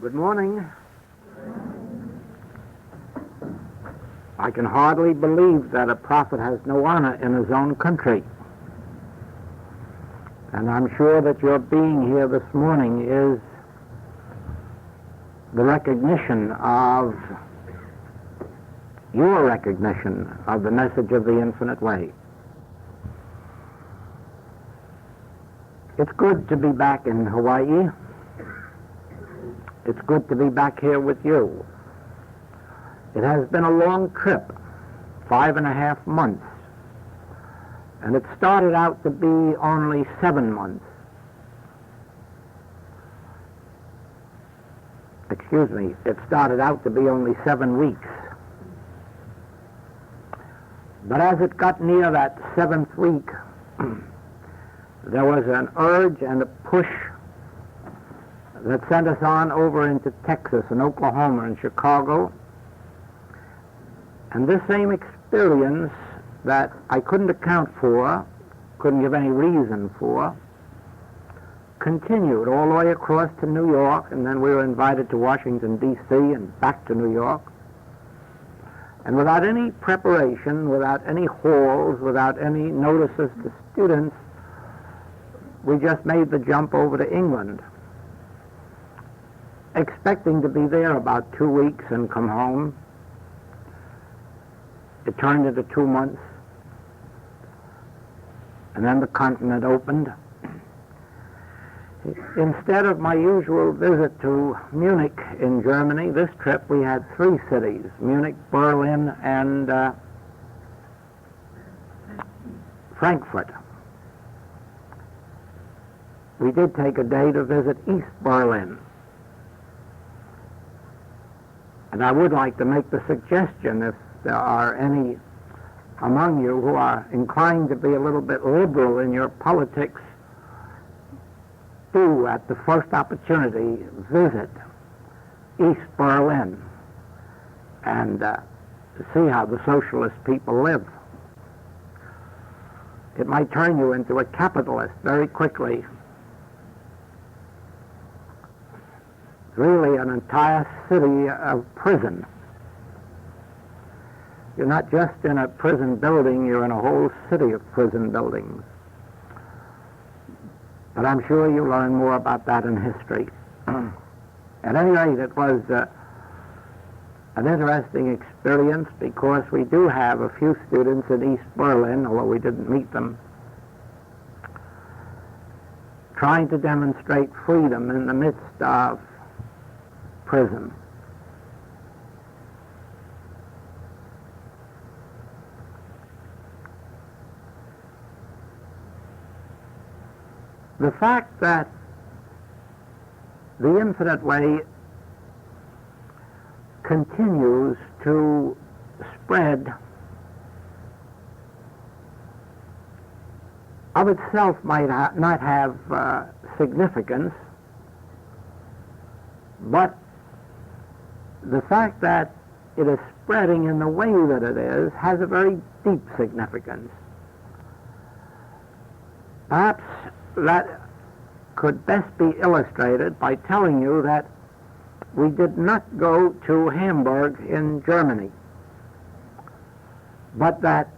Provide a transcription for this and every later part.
Good morning. I can hardly believe that a prophet has no honor in his own country. And I'm sure that your being here this morning is the recognition of your recognition of the message of the infinite way. It's good to be back in Hawaii. It's good to be back here with you. It has been a long trip, 5.5 months, and it started out to be only 7 months. Excuse me, it started out to be only 7 weeks. But as it got near that 7th week, there was an urge and a push that sent us on over into Texas and Oklahoma and Chicago. And this same experience that I couldn't account for, couldn't give any reason for, continued all the way across to New York, and then we were invited to Washington, D.C. and back to New York. And without any preparation, without any halls, without any notices to students, we just made the jump over to England, expecting to be there about 2 weeks and come home. It turned into 2 months, and then the continent opened. Instead of my usual visit to Munich in Germany, this trip we had 3 cities, Munich, Berlin, and Frankfurt. We did take a day to visit East Berlin. And I would like to make the suggestion, if there are any among you who are inclined to be a little bit liberal in your politics, do, at the first opportunity, visit East Berlin and see how the socialist people live. It might turn you into a capitalist very quickly. It's really an entire city of prison. You're not just in a prison building, you're in a whole city of prison buildings. But I'm sure you'll learn more about that in history. At any rate, it was an interesting experience, because we do have a few students in East Berlin, although we didn't meet them, trying to demonstrate freedom in the midst of prison. The fact that the infinite way continues to spread of itself might not have significance, but the fact that it is spreading in the way that it is has a very deep significance. Perhaps that could best be illustrated by telling you that we did not go to Hamburg in Germany, but that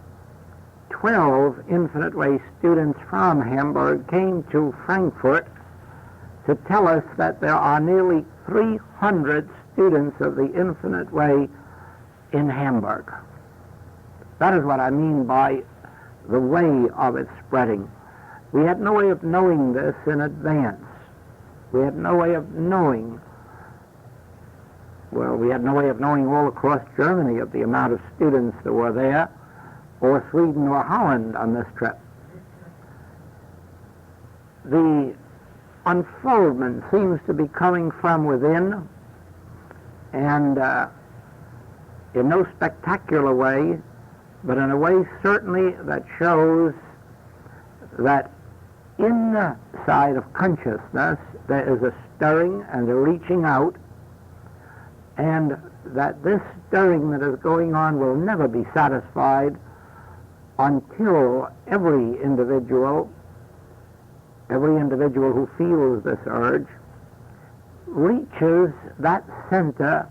12 Infinite Way students from Hamburg came to Frankfurt to tell us that there are nearly 300 students of the Infinite Way in Hamburg. That is what I mean by the way of its spreading. We had no way of knowing this in advance. We had no way of knowing, we had no way of knowing all across Germany of the amount of students that were there, or Sweden or Holland on this trip. The unfoldment seems to be coming from within, and in no spectacular way, but in a way certainly that shows that inside of consciousness there is a stirring and a reaching out, and that this stirring that is going on will never be satisfied until every individual who feels this urge reaches that center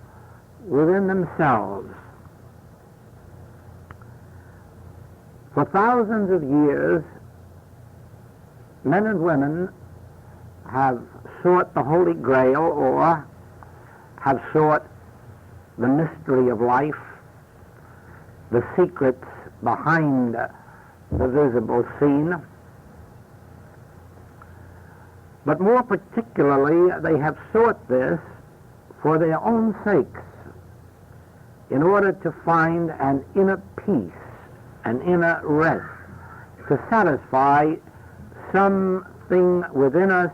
within themselves. For thousands of years, men and women have sought the Holy Grail, or have sought the mystery of life, the secrets behind the visible scene. But more particularly, they have sought this for their own sakes, in order to find an inner peace, an inner rest, to satisfy something within us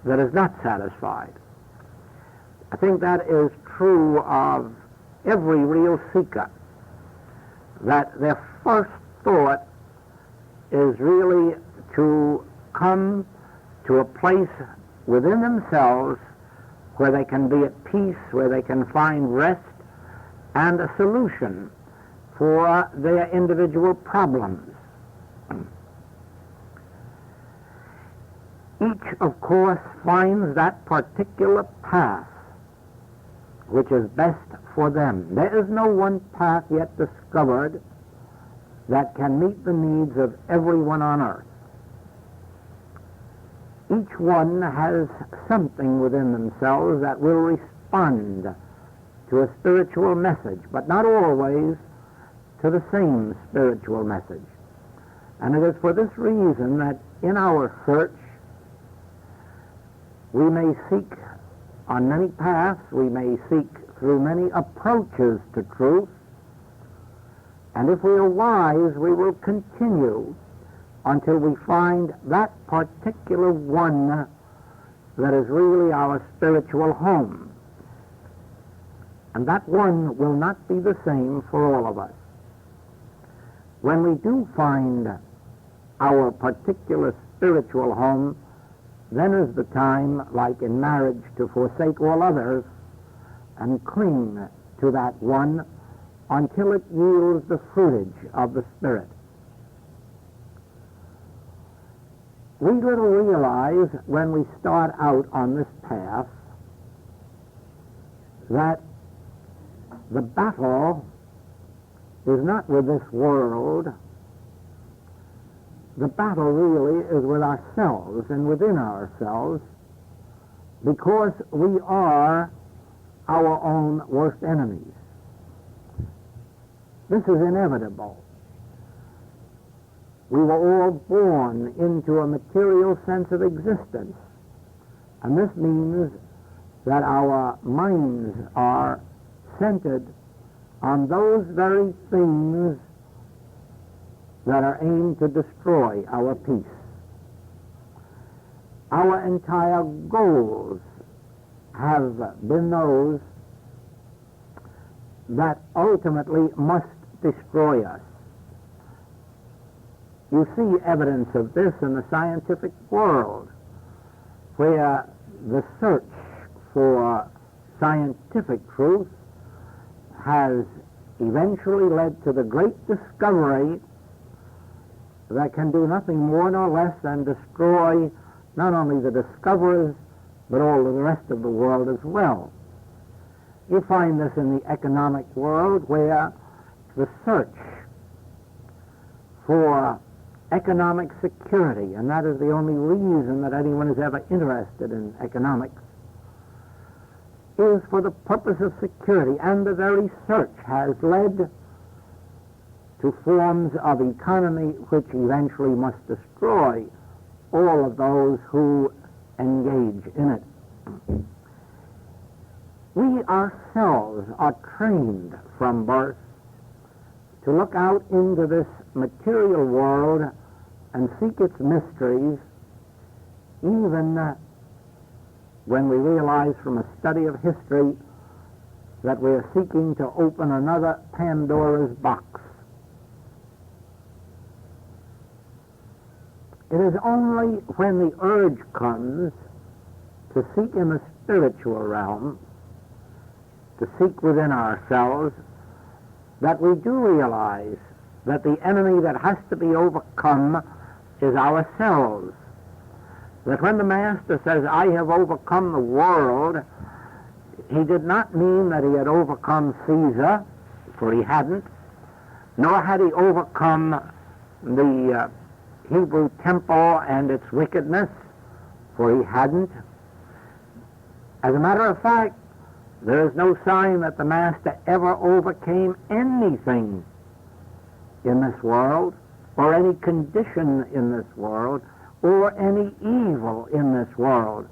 that is not satisfied. I think that is true of every real seeker, that their first thought is really to come to a place within themselves where they can be at peace, where they can find rest and a solution for their individual problems. Each, of course, finds that particular path which is best for them. There is no one path yet discovered that can meet the needs of everyone on earth. Each one has something within themselves that will respond to a spiritual message, but not always to the same spiritual message. And it is for this reason that in our search we may seek on many paths, we may seek through many approaches to truth, and if we are wise, we will continue until we find that particular one that is really our spiritual home. And that one will not be the same for all of us. When we do find our particular spiritual home, then is the time, like in marriage, to forsake all others and cling to that one until it yields the fruitage of the Spirit. We little realize when we start out on this path that the battle is not with this world. The battle really is with ourselves and within ourselves, because we are our own worst enemies. This is inevitable. We were all born into a material sense of existence, and this means that our minds are centered on those very things that are aimed to destroy our peace. Our entire goals have been those that ultimately must destroy us. You see evidence of this in the scientific world, where the search for scientific truth has eventually led to the great discovery that can do nothing more nor less than destroy not only the discoverers, but all of the rest of the world as well. You find this in the economic world, where the search for economic security, and that is the only reason that anyone is ever interested in economics, is for the purpose of security, and the very search has led to forms of economy which eventually must destroy all of those who engage in it. We ourselves are trained from birth to look out into this material world and seek its mysteries, even when we realize from a study of history that we are seeking to open another Pandora's box. It is only when the urge comes to seek in the spiritual realm, to seek within ourselves, that we do realize that the enemy that has to be overcome is ourselves. that when the Master says, I have overcome the world, he did not mean that he had overcome Caesar, for he hadn't, nor had he overcome the Hebrew temple and its wickedness, for he hadn't. As a matter of fact, there is no sign that the Master ever overcame anything in this world, or any condition in this world, or any evil in this world.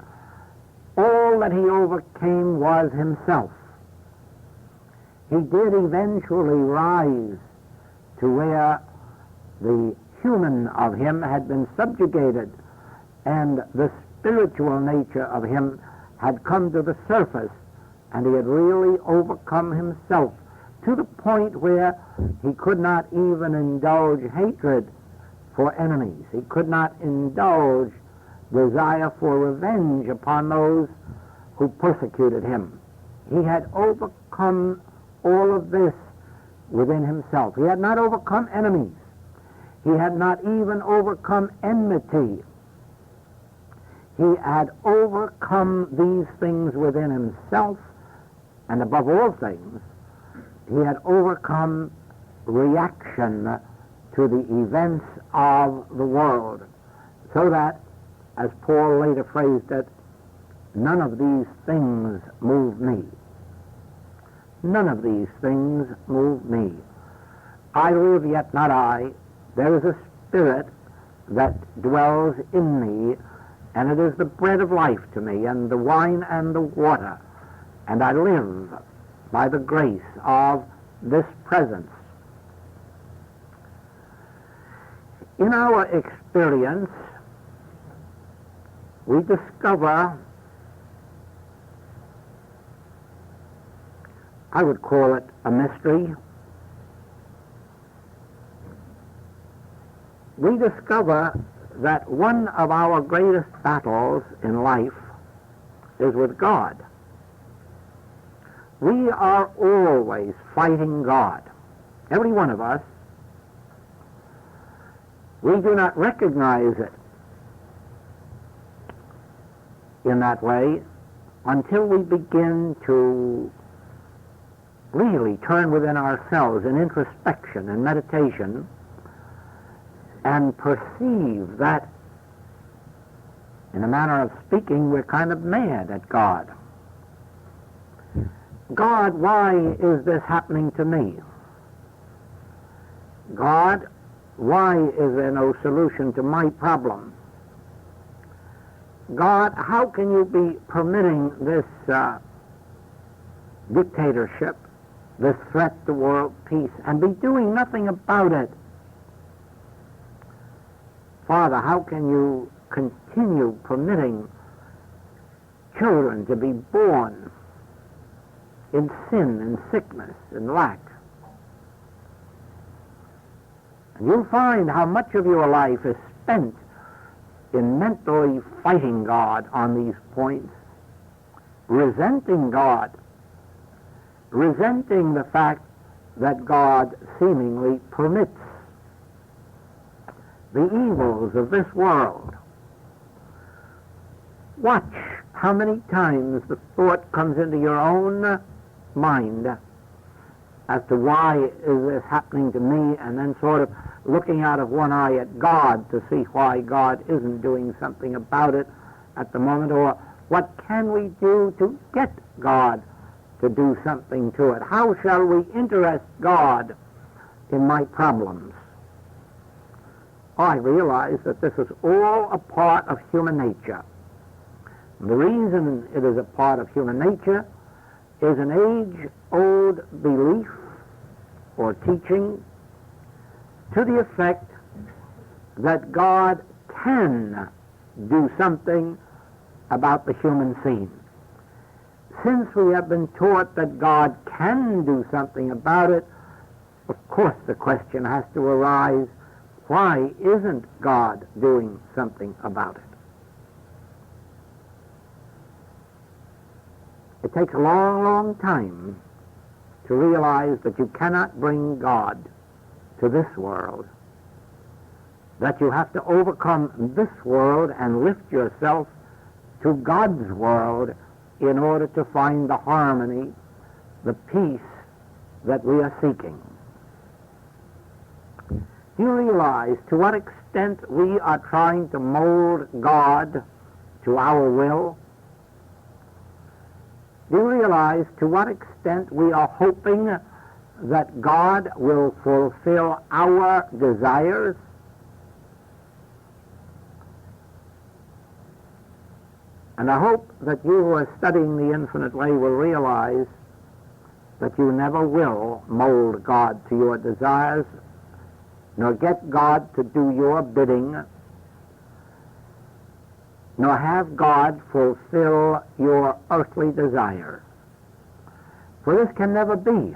All that he overcame was himself. He did eventually rise to where the human of him had been subjugated, and the spiritual nature of him had come to the surface, and he had really overcome himself to the point where he could not even indulge hatred for enemies. He could not indulge desire for revenge upon those who persecuted him. He had overcome all of this within himself. He had not overcome enemies. He had not even overcome enmity. He had overcome these things within himself, and above all things, he had overcome reaction to the events of the world, so that, as Paul later phrased it, none of these things move me. None of these things move me. I live, yet not I. There is a spirit that dwells in me, and it is the bread of life to me, and the wine and the water, and I live by the grace of this presence. In our experience, we discover, I would call it a mystery. We discover that one of our greatest battles in life is with God. We are always fighting God, every one of us. We do not recognize it in that way until we begin to really turn within ourselves in introspection and meditation and perceive that, in a manner of speaking, we're kind of mad at God. God, why is this happening to me? God, why is there no solution to my problem? God, how can you be permitting this dictatorship, this threat to world peace, and be doing nothing about it? Father, how can you continue permitting children to be born in sin and sickness and lack? And you'll find how much of your life is spent in mentally fighting God on these points, resenting God, resenting the fact that God seemingly permits the evils of this world. Watch how many times the thought comes into your own mind as to why is this happening to me, and then sort of looking out of one eye at God to see why God isn't doing something about it at the moment, or what can we do to get God to do something to it? How shall we interest God in my problems? I realize that this is all a part of human nature. The reason it is a part of human nature is an age-old belief or teaching to the effect that God can do something about the human scene. Since we have been taught that God can do something about it, of course the question has to arise, why isn't God doing something about it? It takes a long, long time to realize that you cannot bring God to this world that you have to overcome this world and lift yourself to God's world in order to find the harmony, the peace that we are seeking. Do you realize to what extent we are trying to mold God to our will? Do you realize to what extent we are hoping that God will fulfill our desires? And I hope that you who are studying the infinite way will realize that you never will mold God to your desires, nor get God to do your bidding, nor have God fulfill your earthly desires. For this can never be.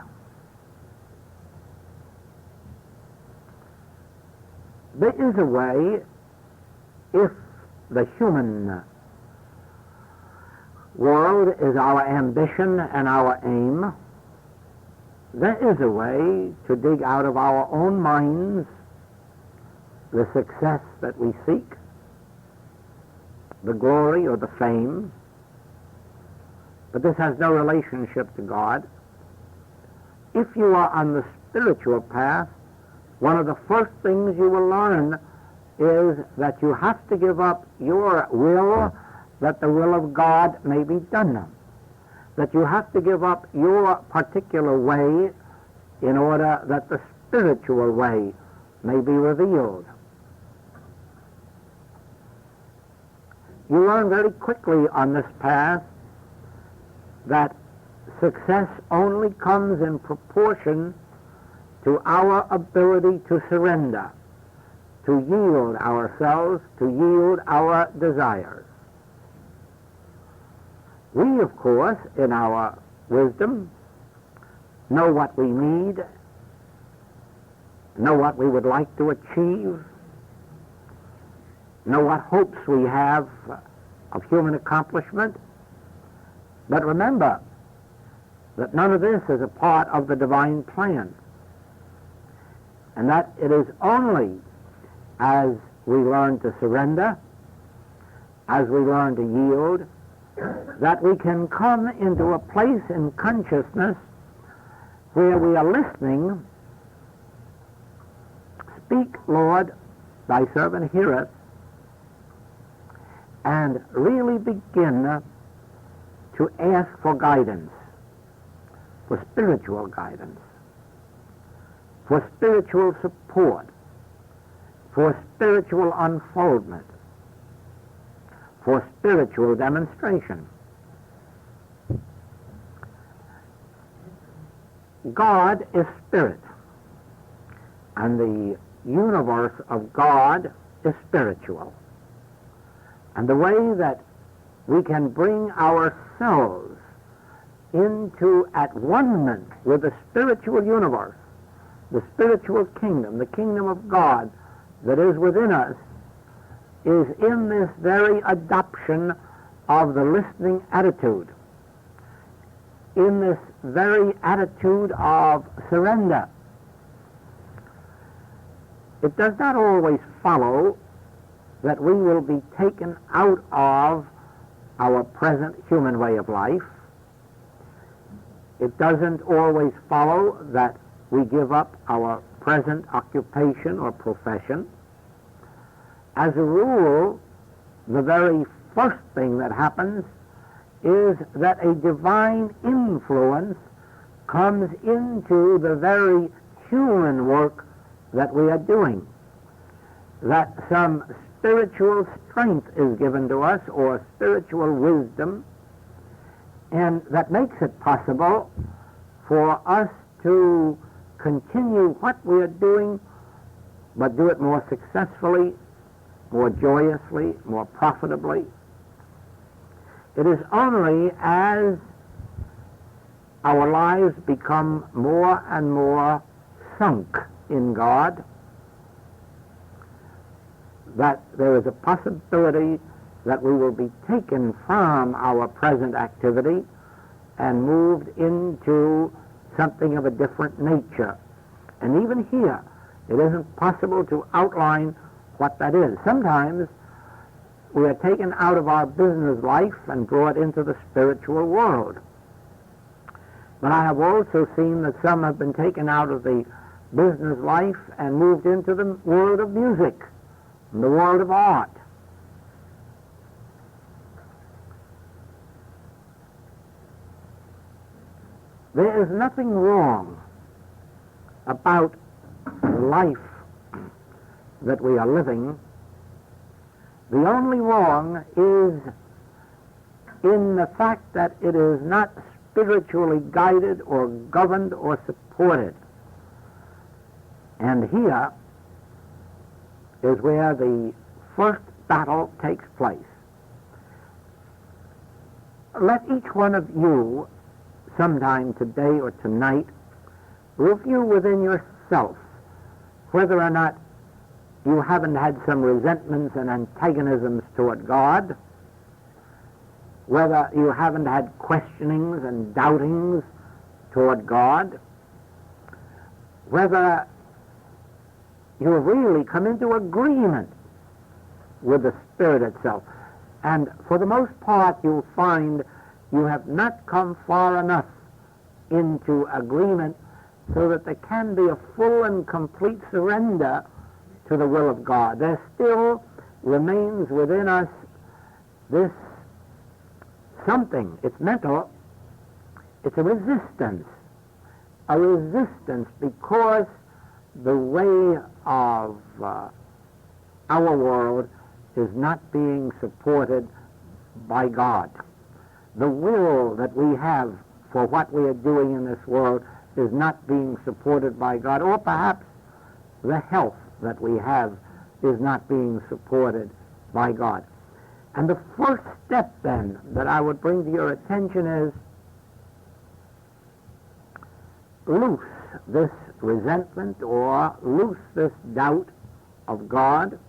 There is a way, if the human world is our ambition and our aim, there is a way to dig out of our own minds the success that we seek, the glory or the fame, but this has no relationship to God. If you are on the spiritual path, one of the first things you will learn is that you have to give up your will that the will of God may be done. That you have to give up your particular way in order that the spiritual way may be revealed. You learn very quickly on this path that success only comes in proportion to our ability to surrender, to yield ourselves, to yield our desires. We, of course, in our wisdom, know what we need, know what we would like to achieve, know what hopes we have of human accomplishment. But remember that none of this is a part of the divine plan, and that it is only as we learn to surrender, as we learn to yield, that we can come into a place in consciousness where we are listening. Speak, Lord, thy servant heareth, and really begin to ask for guidance, for spiritual guidance, for spiritual support, for spiritual unfoldment, for spiritual demonstration. God is spirit, and the universe of God is spiritual. And the way that we can bring ourselves into at one-ment with the spiritual universe, the spiritual kingdom, the kingdom of God that is within us, is in this very adoption of the listening attitude, in this very attitude of surrender. It does not always follow that we will be taken out of our present human way of life. It doesn't always follow that we give up our present occupation or profession. As a rule, the very first thing that happens is that a divine influence comes into the very human work that we are doing, that some spiritual strength is given to us, or spiritual wisdom, and that makes it possible for us to continue what we are doing, but do it more successfully, more joyously, more profitably. It is only as our lives become more and more sunk in God that there is a possibility that we will be taken from our present activity and moved into something of a different nature. And even here, it isn't possible to outline what that is. Sometimes we are taken out of our business life and brought into the spiritual world. But I have also seen that some have been taken out of the business life and moved into the world of music, and the world of art. There is nothing wrong about life that we are living. The only wrong is in the fact that it is not spiritually guided or governed or supported. And here is where the first battle takes place. Let each one of you, sometime today or tonight, review within yourself whether or not you haven't had some resentments and antagonisms toward God, whether you haven't had questionings and doubtings toward God, whether you have really come into agreement with the Spirit itself. And for the most part, you'll find you have not come far enough into agreement so that there can be a full and complete surrender to the will of God. There still remains within us this something. It's mental. It's a resistance because the way of our world is not being supported by God. The will that we have for what we are doing in this world is not being supported by God, or perhaps the health that we have is not being supported by God. And the first step then that I would bring to your attention is loose this resentment or loose this doubt of God,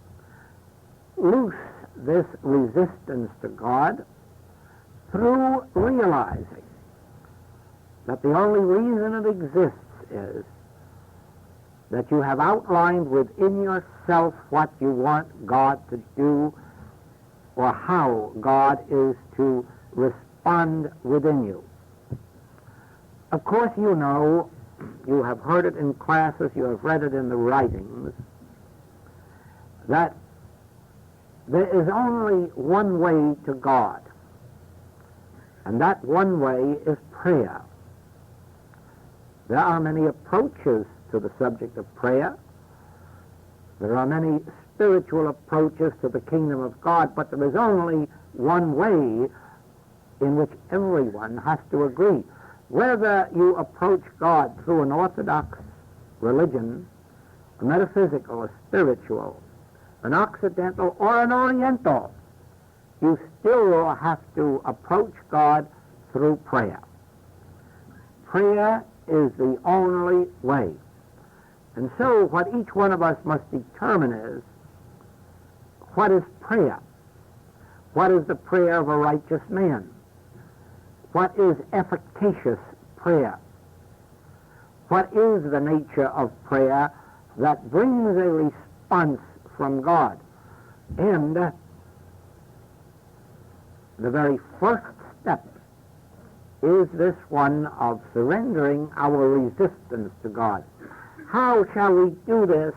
loose this resistance to God through realizing that the only reason it exists is that you have outlined within yourself what you want God to do or how God is to respond within you. Of course, you know, you have heard it in classes, you have read it in the writings, that there is only one way to God, and that one way is prayer. There are many approaches to the subject of prayer. There are many spiritual approaches to the kingdom of God, but there is only one way in which everyone has to agree. Whether you approach God through an orthodox religion, a metaphysical, a spiritual, an occidental, or an oriental, you still have to approach God through prayer. Prayer is the only way. And so what each one of us must determine is, what is prayer? What is the prayer of a righteous man? What is efficacious prayer? What is the nature of prayer that brings a response from God? And the very first step is this one of surrendering our resistance to God. How shall we do this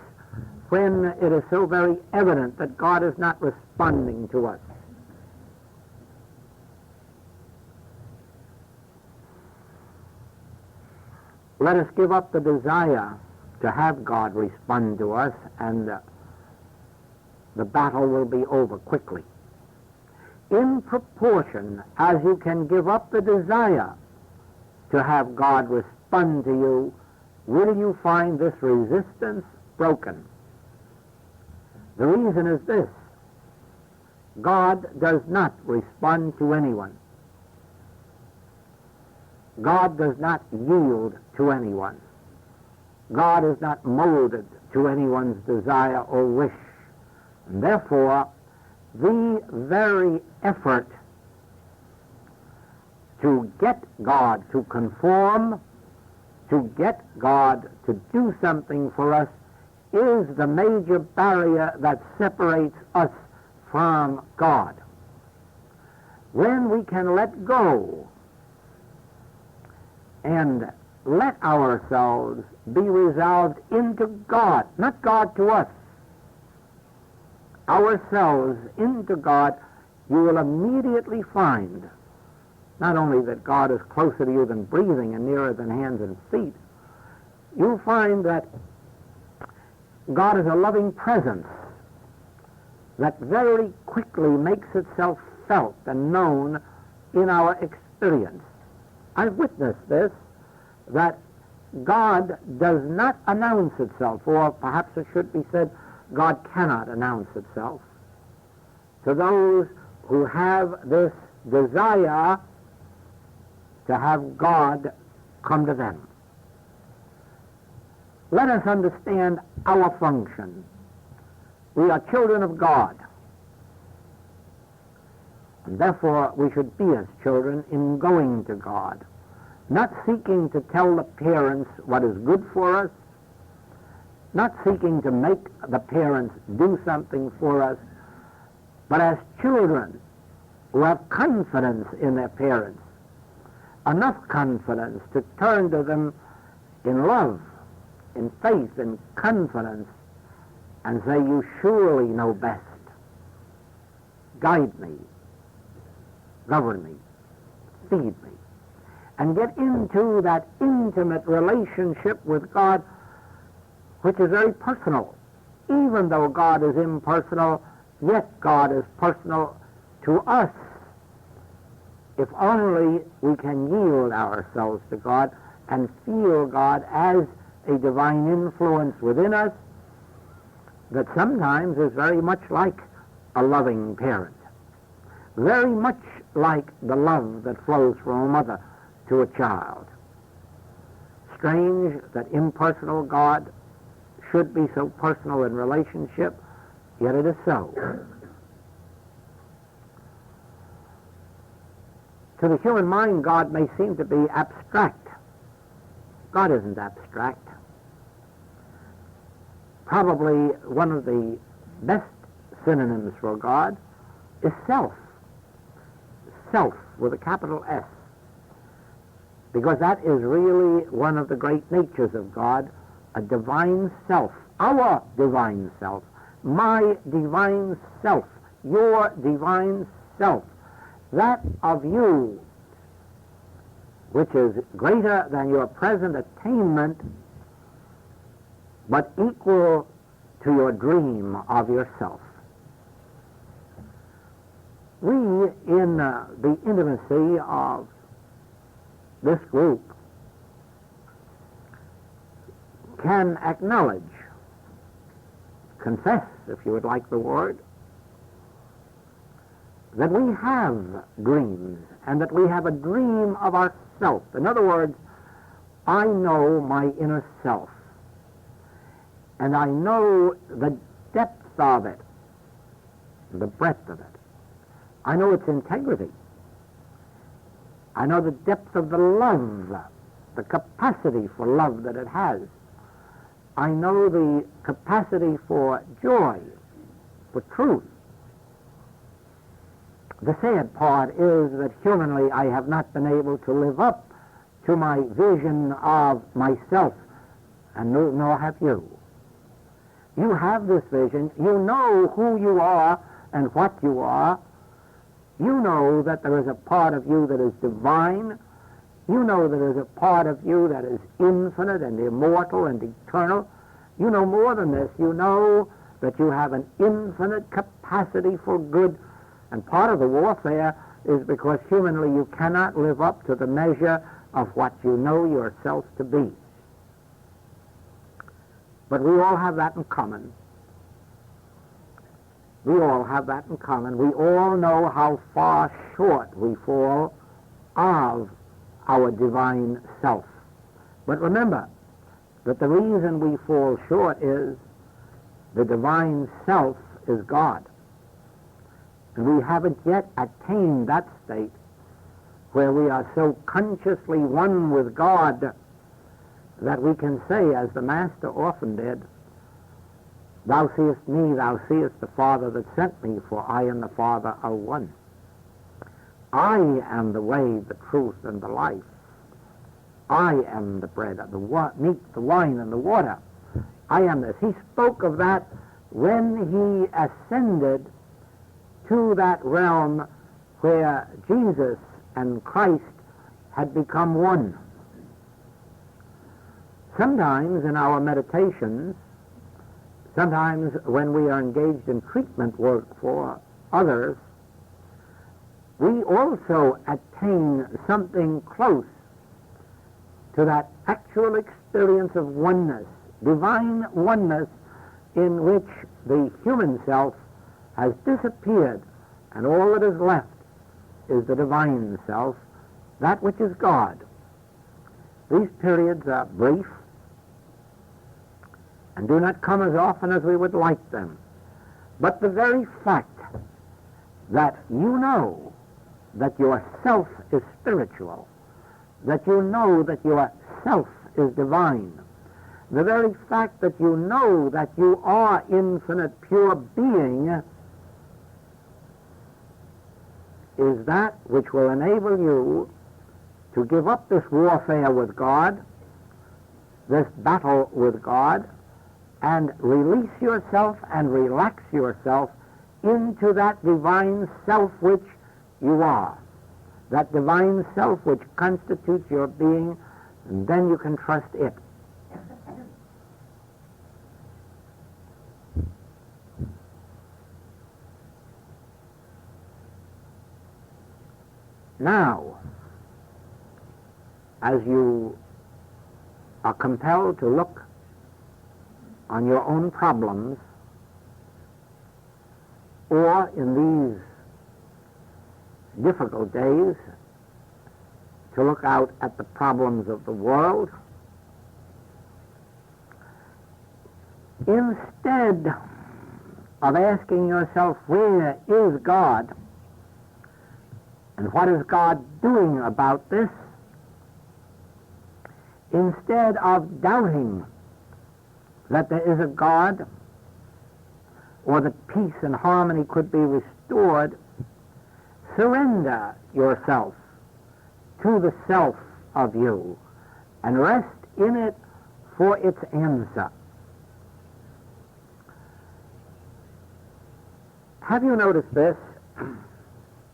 when it is so very evident that God is not responding to us? Let us give up the desire to have God respond to us, and the battle will be over quickly. In proportion as you can give up the desire to have God respond to you, will you find this resistance broken. The reason is this: God does not respond to anyone. God does not yield to anyone. God is not molded to anyone's desire or wish. And therefore, the very effort to get God to conform, to get God to do something for us, is the major barrier that separates us from God. When we can let go and let ourselves be resolved into God, not God to us, ourselves into God, you will immediately find not only that God is closer to you than breathing and nearer than hands and feet, you'll find that God is a loving presence that very quickly makes itself felt and known in our experience. I've witnessed this, that God does not announce itself, or perhaps it should be said, God cannot announce itself to those who have this desire to have God come to them. Let us understand our function. We are children of God, and therefore we should be as children in going to God, not seeking to tell the parents what is good for us, not seeking to make the parents do something for us, but as children who have confidence in their parents, enough confidence to turn to them in love, in faith, in confidence, and say, you surely know best. Guide me, govern me, feed me, and get into that intimate relationship with God, which is very personal. Even though God is impersonal, yet God is personal to us. If only we can yield ourselves to God and feel God as a divine influence within us that sometimes is very much like a loving parent, very much like the love that flows from a mother to a child. Strange that impersonal God should be so personal in relationship, yet it is so. To the human mind, God may seem to be abstract. God isn't abstract. Probably one of the best synonyms for God is self. Self with a capital S. Because that is really one of the great natures of God, a divine self, our divine self, my divine self, your divine self, that of you, which is greater than your present attainment, but equal to your dream of yourself. We, in the intimacy of this group, can acknowledge, confess, if you would like the word, that we have dreams, and that we have a dream of ourself. In other words, I know my inner self, and I know the depth of it, the breadth of it. I know its integrity. I know the depth of the love, the capacity for love that it has. I know the capacity for joy, for truth. The sad part is that humanly I have not been able to live up to my vision of myself, and nor have you. You have this vision. You know who you are and what you are. You know that there is a part of you that is divine. You know that there is a part of you that is infinite and immortal and eternal. You know more than this. You know that you have an infinite capacity for good. And part of the warfare is because humanly you cannot live up to the measure of what you know yourself to be. But we all have that in common. We all have that in common. We all know how far short we fall of our divine self. But remember that the reason we fall short is the divine self is God. And we haven't yet attained that state where we are so consciously one with God that we can say, as the Master often did, Thou seest me, thou seest the Father that sent me, for I and the Father are one. I am the way, the truth, and the life. I am the bread, the meat, the wine, and the water. I am this. He spoke of that when he ascended to that realm where Jesus and Christ had become one. Sometimes in our meditations, sometimes when we are engaged in treatment work for others, we also attain something close to that actual experience of oneness, divine oneness, in which the human self has disappeared and all that is left is the divine self, that which is God. These periods are brief and do not come as often as we would like them. But the very fact that you know that your self is spiritual, that you know that your self is divine, the very fact that you know that you are infinite pure being is that which will enable you to give up this warfare with God, this battle with God, and release yourself and relax yourself into that divine self which you are, that divine self which constitutes your being, and then you can trust it. Now, as you are compelled to look on your own problems, or in these difficult days, to look out at the problems of the world, instead of asking yourself, where is God, and what is God doing about this, instead of doubting that there is a God, or that peace and harmony could be restored, surrender yourself to the self of you and rest in it for its answer. Have you noticed this?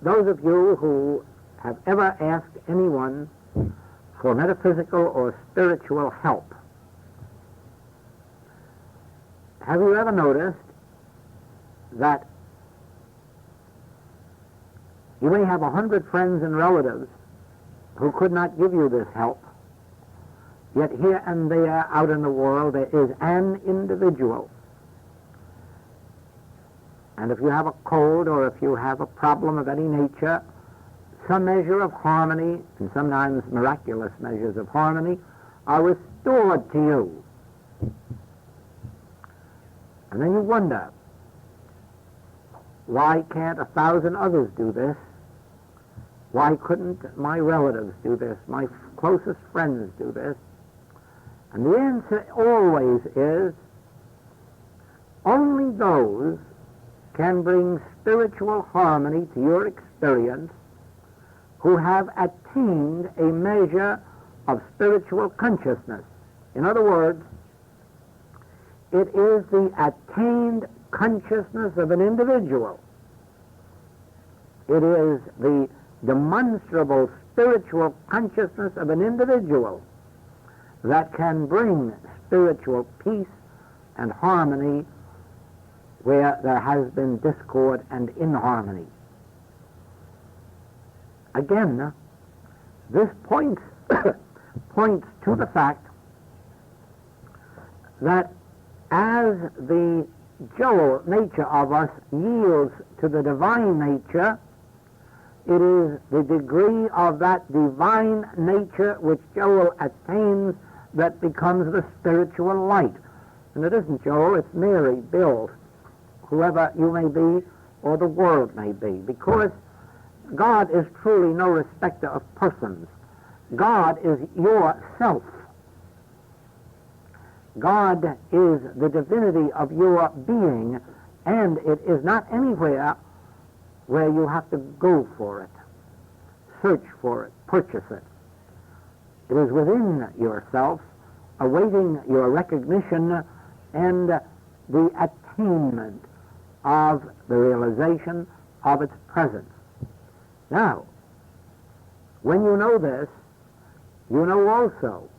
Those of you who have ever asked anyone for metaphysical or spiritual help, have you ever noticed that you may have 100 friends and relatives who could not give you this help, yet here and there out in the world there is an individual. And if you have a cold or if you have a problem of any nature, some measure of harmony, and sometimes miraculous measures of harmony, are restored to you. And then you wonder, why can't 1,000 others do this? Why couldn't my relatives do this? My closest friends do this? And the answer always is, only those can bring spiritual harmony to your experience who have attained a measure of spiritual consciousness. In other words, it is the attained consciousness of an individual. It is the demonstrable spiritual consciousness of an individual that can bring spiritual peace and harmony where there has been discord and inharmony. Again, this points to the fact that as the Joel nature of us yields to the divine nature, it is the degree of that divine nature which Joel attains that becomes the spiritual light. And it isn't Joel, it's Mary, Bill, whoever you may be, or the world may be, because God is truly no respecter of persons. God is yourself. God is the divinity of your being, and it is not anywhere where you have to go for it, search for it, purchase it. It is within yourself, awaiting your recognition and the attainment of the realization of its presence. Now, when you know this, you know also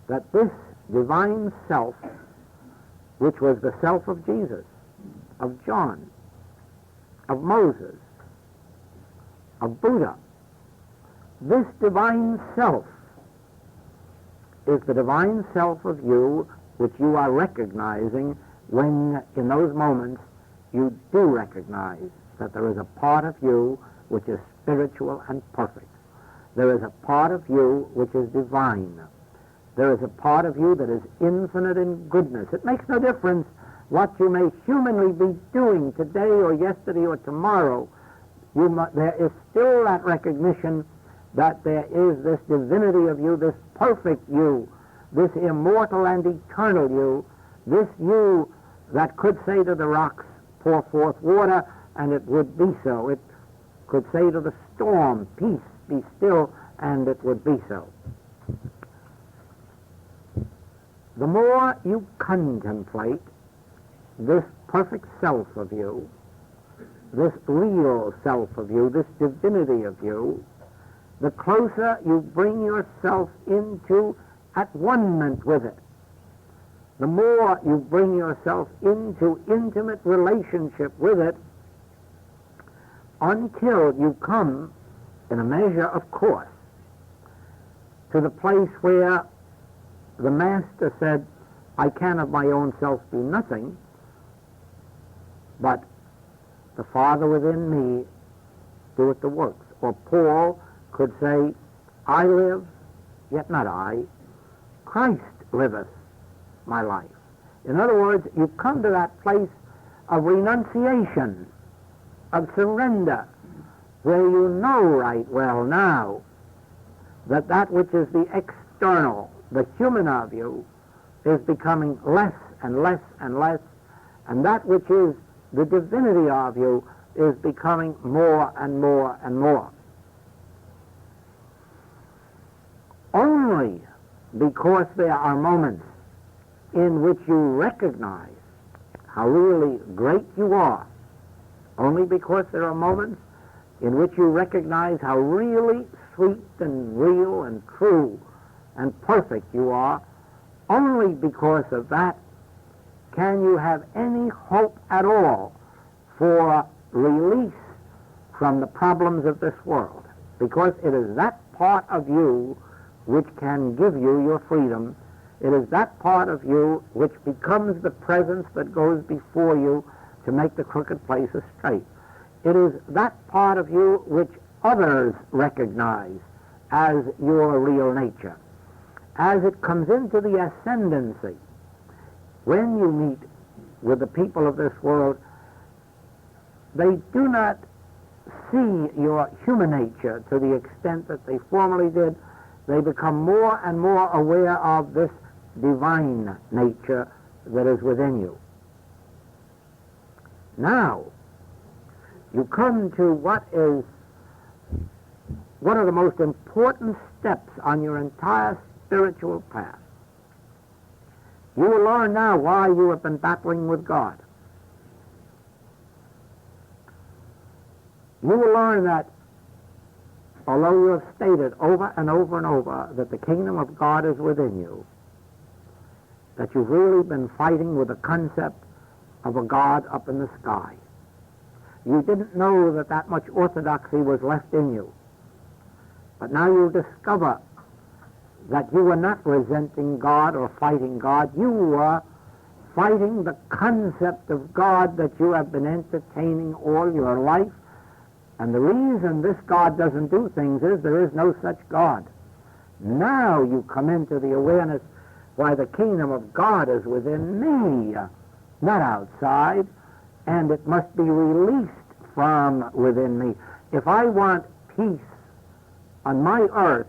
that this divine self, which was the self of Jesus, of John, of Moses, of Buddha, this divine self is the divine self of you which you are recognizing when, in those moments, you do recognize that there is a part of you which is spiritual and perfect. There is a part of you which is divine. There is a part of you that is infinite in goodness. It makes no difference what you may humanly be doing today or yesterday or tomorrow. There is still that recognition that there is this divinity of you, this perfect you, this immortal and eternal you, this you that could say to the rocks, pour forth water, and it would be so. It could say to the storm, peace, be still, and it would be so. The more you contemplate this perfect self of you, this real self of you, this divinity of you, the closer you bring yourself into at one-ment with it. The more you bring yourself into intimate relationship with it, until you come, in a measure of course, to the place where the Master said, I can of my own self do nothing, but the Father within me doeth the works. Or Paul could say, I live, yet not I. Christ liveth my life. In other words, you come to that place of renunciation, of surrender, where you know right well now that that which is the external, the human of you, is becoming less and less and less, and that which is the divinity of you is becoming more and more and more. Only because there are moments in which you recognize how really great you are, only because there are moments in which you recognize how really sweet and real and true and perfect you are, only because of that can you have any hope at all for release from the problems of this world, because it is that part of you which can give you your freedom. It is that part of you which becomes the presence that goes before you to make the crooked places straight. It is that part of you which others recognize as your real nature. As it comes into the ascendancy, when you meet with the people of this world, they do not see your human nature to the extent that they formerly did. They become more and more aware of this divine nature that is within you. Now, you come to what is one of the most important steps on your entire spiritual path. You will learn now why you have been battling with God. You will learn that although you have stated over and over and over that the kingdom of God is within you, that you've really been fighting with the concept of a God up in the sky. You didn't know that that much orthodoxy was left in you. But now you discover that you were not resenting God or fighting God. You were fighting the concept of God that you have been entertaining all your life. And the reason this God doesn't do things is there is no such God. Now you come into the awareness why the kingdom of God is within me, not outside, and it must be released from within me. If I want peace on my earth,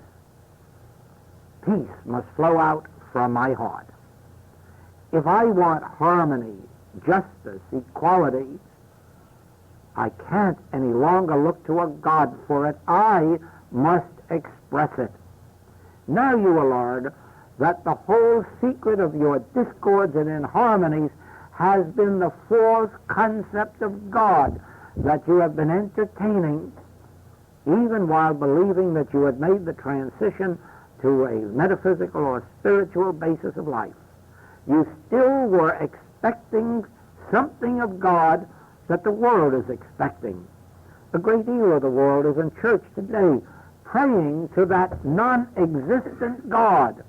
peace must flow out from my heart. If I want harmony, justice, equality, I can't any longer look to a God for it. I must express it. Know you, O Lord, that the whole secret of your discords and inharmonies has been the false concept of God that you have been entertaining, even while believing that you had made the transition to a metaphysical or spiritual basis of life. You still were expecting something of God that the world is expecting. A great deal of the world is in church today praying to that non-existent God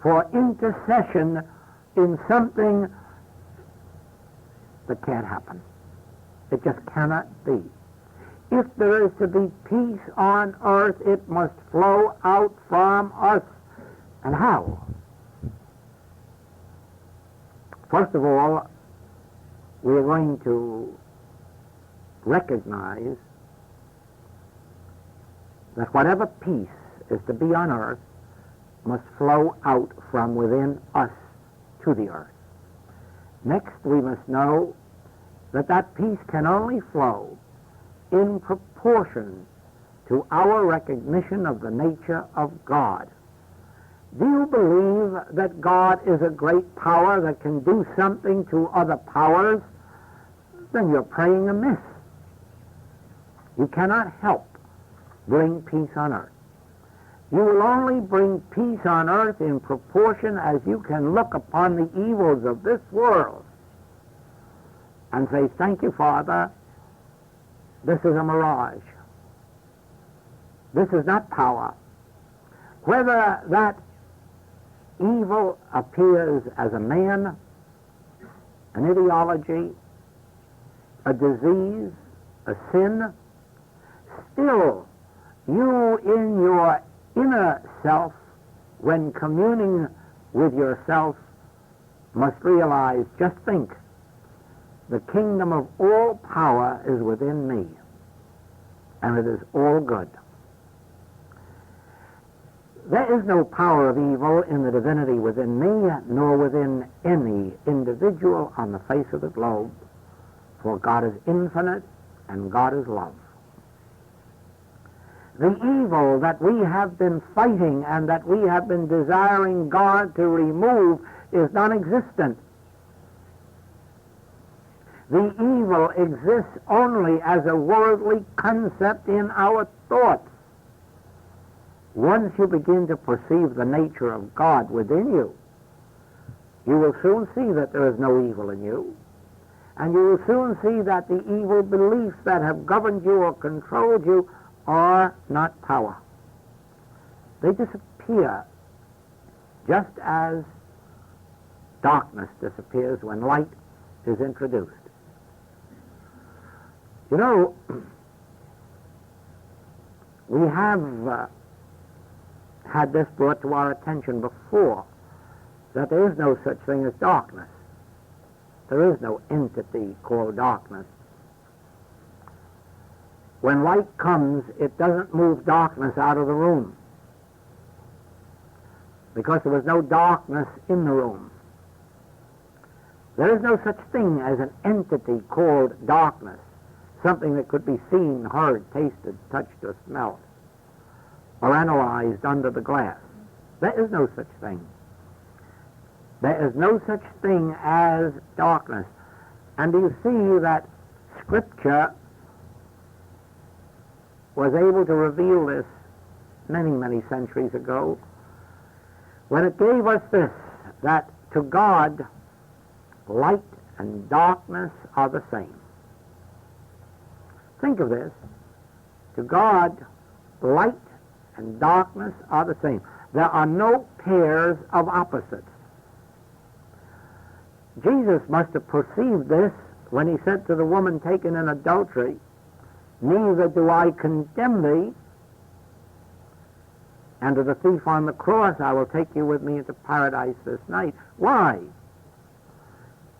for intercession in something that can't happen. It just cannot be. If there is to be peace on earth, it must flow out from us. And how? First of all, we are going to recognize that whatever peace is to be on earth must flow out from within us to the earth. Next, we must know that that peace can only flow in proportion to our recognition of the nature of God. Do you believe that God is a great power that can do something to other powers? Then you're praying amiss. You cannot help bring peace on earth. You will only bring peace on earth in proportion as you can look upon the evils of this world and say, thank you, Father, this is a mirage. This is not power. Whether that evil appears as a man, an ideology, a disease, a sin, still you in your inner self, when communing with yourself, must realize, just think, the kingdom of all power is within me, and it is all good. There is no power of evil in the divinity within me, nor within any individual on the face of the globe, for God is infinite and God is love. The evil that we have been fighting and that we have been desiring God to remove is non-existent. The evil exists only as a worldly concept in our thoughts. Once you begin to perceive the nature of God within you, you will soon see that there is no evil in you, and you will soon see that the evil beliefs that have governed you or controlled you are not power. They disappear just as darkness disappears when light is introduced. You know, we have had this brought to our attention before, that there is no such thing as darkness. There is no entity called darkness. When light comes, it doesn't move darkness out of the room, because there was no darkness in the room. There is no such thing as an entity called darkness, something that could be seen, heard, tasted, touched, or smelled, or analyzed under the glass. There is no such thing. There is no such thing as darkness. And you see that Scripture was able to reveal this many, many centuries ago, when it gave us this, that to God, light and darkness are the same. Think of this. To God, light and darkness are the same. There are no pairs of opposites. Jesus must have perceived this when he said to the woman taken in adultery, neither do I condemn thee, and to the thief on the cross, I will take you with me into paradise this night. Why?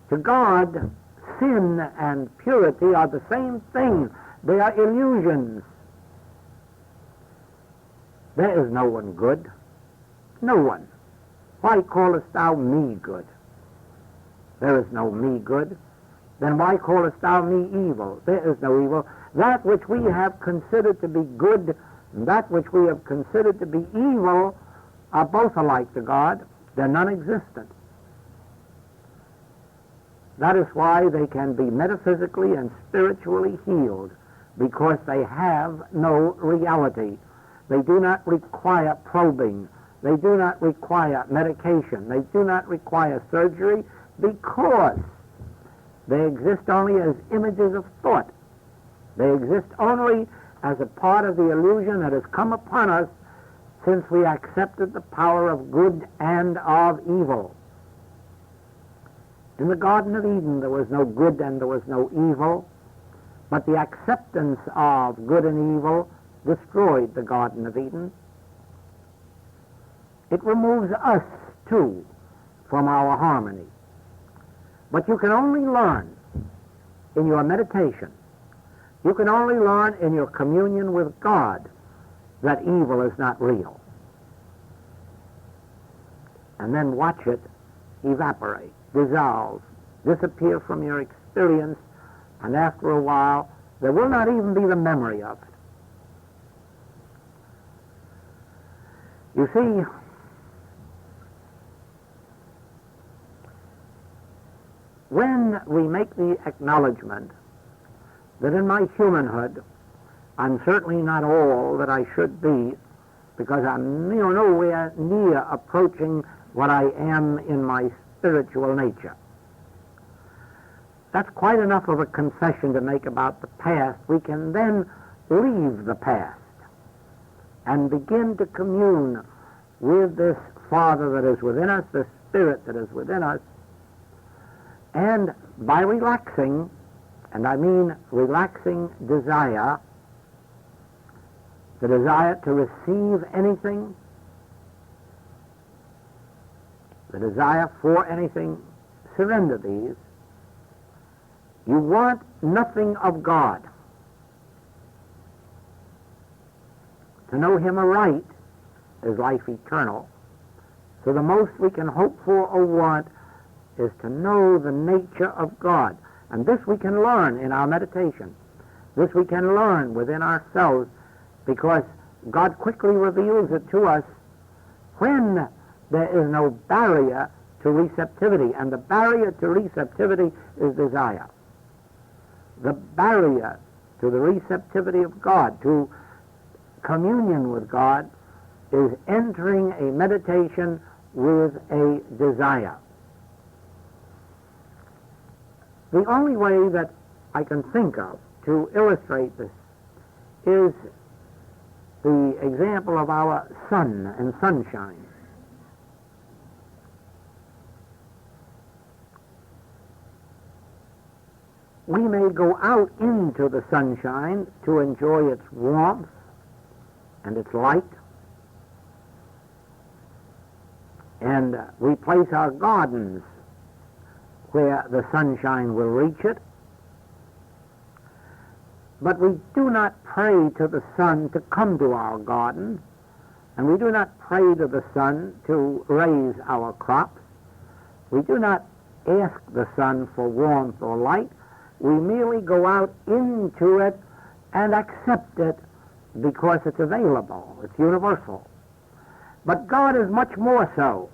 To God, sin and purity are the same thing. They are illusions. There is no one good. No one. Why callest thou me good? There is no me good. Then why callest thou me evil? There is no evil. That which we have considered to be good and that which we have considered to be evil are both alike to God. They're non-existent. That is why they can be metaphysically and spiritually healed, because they have no reality. They do not require probing. They do not require medication. They do not require surgery, because they exist only as images of thought. They exist only as a part of the illusion that has come upon us since we accepted the power of good and of evil. In the Garden of Eden there was no good and there was no evil, but the acceptance of good and evil destroyed the Garden of Eden. It removes us, too, from our harmony. But you can only learn in your meditation, you can only learn in your communion with God that evil is not real. And then watch it evaporate, dissolve, disappear from your experience, and after a while, there will not even be the memory of it. You see, when we make the acknowledgement that in my humanhood, I'm certainly not all that I should be, because I'm nowhere near approaching what I am in my spiritual nature. That's quite enough of a confession to make about the past. We can then leave the past and begin to commune with this Father that is within us, this Spirit that is within us, and by relaxing, and I mean relaxing desire, the desire to receive anything, the desire for anything, surrender these. You want nothing of God. To know Him aright is life eternal. So the most we can hope for or want is to know the nature of God. And this we can learn in our meditation. This we can learn within ourselves, because God quickly reveals it to us when there is no barrier to receptivity. And the barrier to receptivity is desire. The barrier to the receptivity of God, to communion with God, is entering a meditation with a desire. The only way that I can think of to illustrate this is the example of our sun and sunshine. We may go out into the sunshine to enjoy its warmth and its light, and we place our gardens where the sunshine will reach it, but we do not pray to the sun to come to our garden, and we do not pray to the sun to raise our crops. We do not ask the sun for warmth or light. We merely go out into it and accept it because it's available, it's universal. But God is much more so,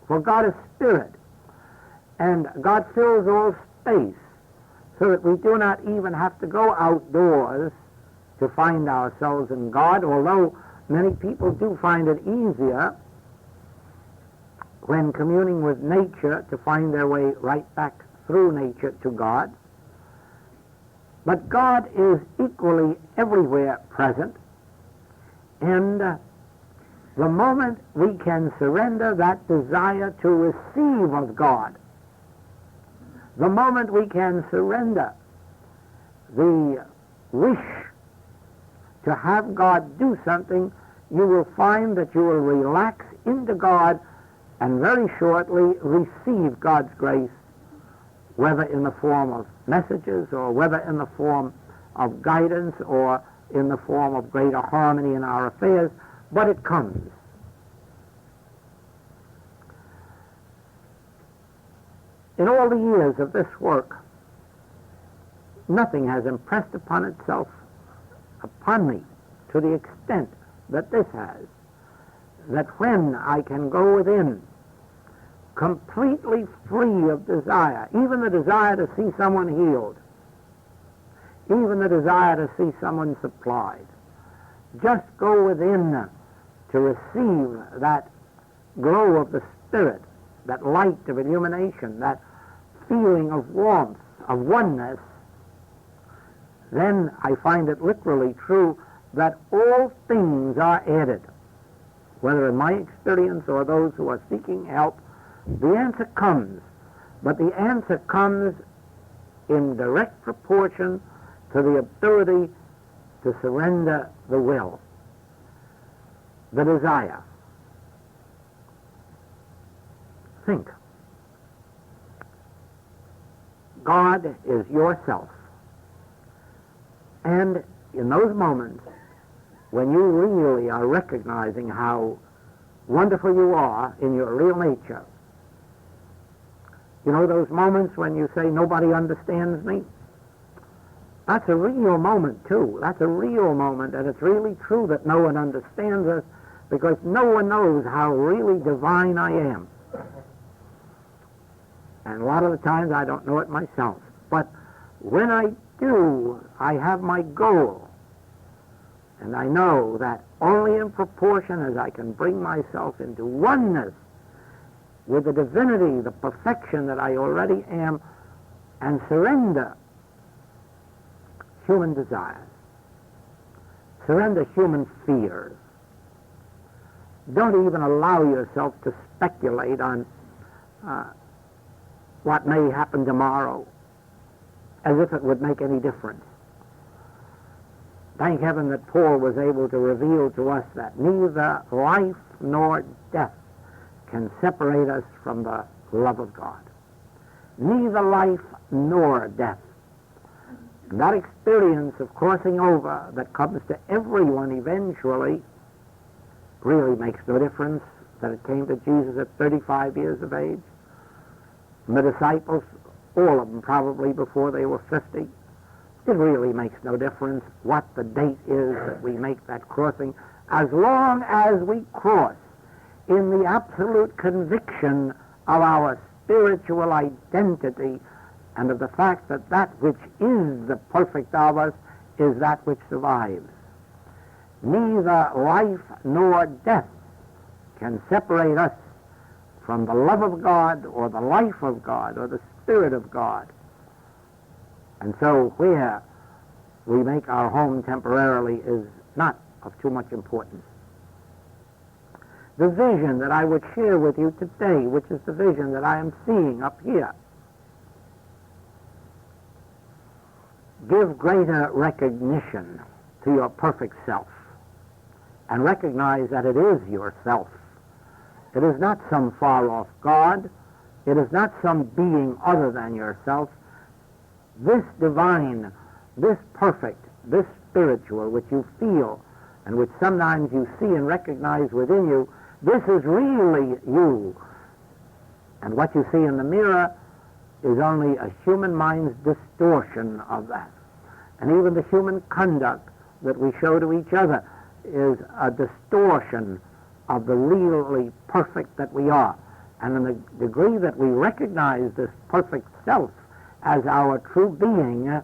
for God is spirit, and God fills all space, so that we do not even have to go outdoors to find ourselves in God, although many people do find it easier when communing with nature to find their way right back through nature to God. But God is equally everywhere present, and the moment we can surrender that desire to receive of God, the moment we can surrender the wish to have God do something, you will find that you will relax into God and very shortly receive God's grace, whether in the form of messages or whether in the form of guidance or in the form of greater harmony in our affairs, but it comes. In all the years of this work, nothing has impressed upon itself upon me to the extent that this has, that when I can go within, completely free of desire, even the desire to see someone healed, even the desire to see someone supplied, just go within to receive that glow of the Spirit, that light of illumination, that feeling of warmth, of oneness, then I find it literally true that all things are added. Whether in my experience or those who are seeking help, the answer comes. But the answer comes in direct proportion to the ability to surrender the will, the desire. Think. God is yourself. And in those moments when you really are recognizing how wonderful you are in your real nature, you know those moments when you say, nobody understands me? That's a real moment, too. That's a real moment, and it's really true that no one understands us, because no one knows how really divine I am. And a lot of the times I don't know it myself. But when I do, I have my goal. And I know that only in proportion as I can bring myself into oneness with the divinity, the perfection that I already am, and surrender human desires, surrender human fears. Don't even allow yourself to speculate on what may happen tomorrow, as if it would make any difference. Thank heaven that Paul was able to reveal to us that neither life nor death can separate us from the love of God. Neither life nor death. And that experience of crossing over that comes to everyone eventually really makes no difference that it came to Jesus at 35 years of age. And the disciples, all of them probably before they were 50. It really makes no difference what the date is that we make that crossing, as long as we cross in the absolute conviction of our spiritual identity and of the fact that that which is the perfect of us is that which survives. Neither life nor death can separate us from the love of God or the life of God or the Spirit of God. And so where we make our home temporarily is not of too much importance. The vision that I would share with you today, which is the vision that I am seeing up here, give greater recognition to your perfect self and recognize that it is yourself. It is not some far-off God. It is not some being other than yourself. This divine, this perfect, this spiritual, which you feel and which sometimes you see and recognize within you, this is really you. And what you see in the mirror is only a human mind's distortion of that. And even the human conduct that we show to each other is a distortion of the really perfect that we are. And in the degree that we recognize this perfect self as our true being,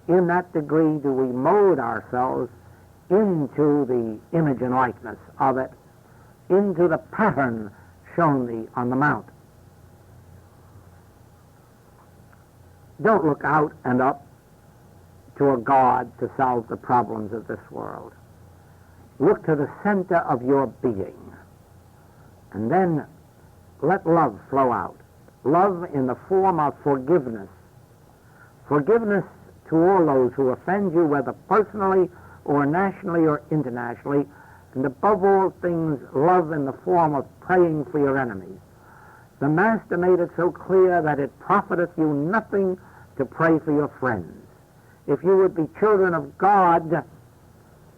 in that degree do we mold ourselves into the image and likeness of it, into the pattern shown on the mount. Don't look out and up to a God to solve the problems of this world. Look to the center of your being, and then let love flow out. Love in the form of forgiveness. Forgiveness to all those who offend you, whether personally or nationally or internationally, and above all things, love in the form of praying for your enemies. The Master made it so clear that it profiteth you nothing to pray for your friends. If you would be children of God,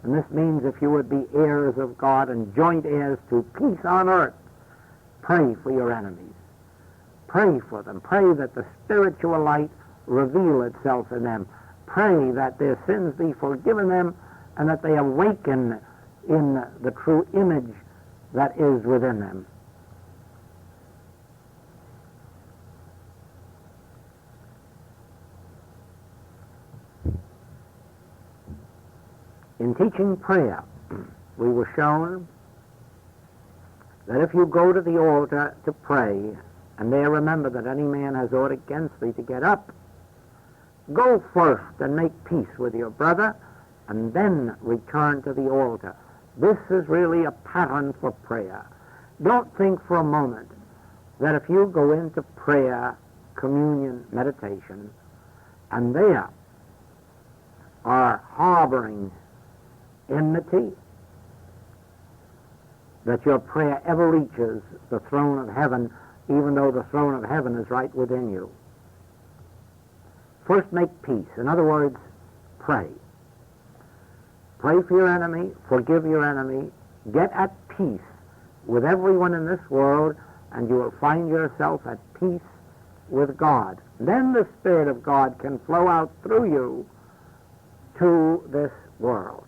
and this means if you would be heirs of God and joint heirs to peace on earth, pray for your enemies. Pray for them. Pray that the spiritual light reveal itself in them. Pray that their sins be forgiven them and that they awaken in the true image that is within them. In teaching prayer, we were shown that if you go to the altar to pray, and there remember that any man has aught against thee, to get up, go first and make peace with your brother, and then return to the altar. This is really a pattern for prayer. Don't think for a moment that if you go into prayer, communion, meditation, and there are harboring enmity, that your prayer ever reaches the throne of heaven, even though the throne of heaven is right within you. First, make peace. In other words, pray. Pray for your enemy, forgive your enemy, get at peace with everyone in this world, and you will find yourself at peace with God. Then the Spirit of God can flow out through you to this world.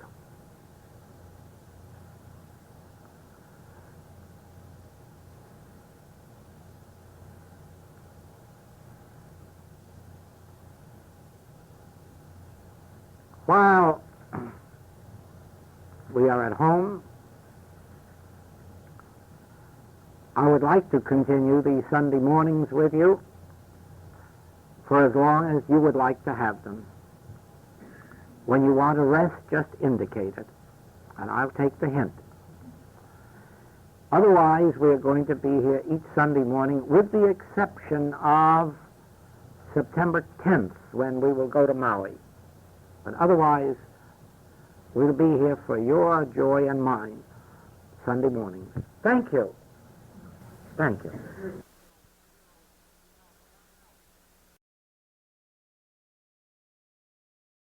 While we are at home, I would like to continue these Sunday mornings with you for as long as you would like to have them. When you want to rest, just indicate it, and I'll take the hint. Otherwise, we are going to be here each Sunday morning, with the exception of September 10th, when we will go to Maui. But otherwise, we'll be here for your joy and mine Sunday mornings. Thank you. Thank you.